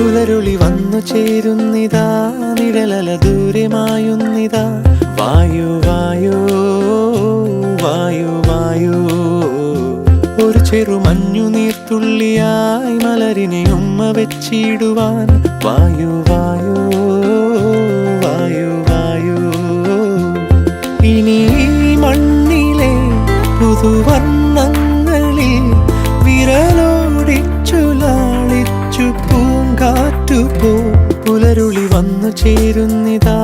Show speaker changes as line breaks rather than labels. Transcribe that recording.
പുലരുളി വന്നു ചേരുന്നിതാ, നിഴലല ദൂരെ മായുന്നിതാ. വായു വായു വായു വായു, ഒരു ചെറു മഞ്ഞു നീർത്തുള്ളിയായി മലരിനെ ഉമ്മ വെച്ചിടുവാൻ. വായു വായു വായു വായു, ഇനി മണ്ണിലെ പുതുവർണ്ണങ്ങളിൽ വിരലോടിച്ചു ലാളിച്ചു പൂങ്കാറ്റുപോ. പുലരുളി വന്നു ചേരുന്നിതാ,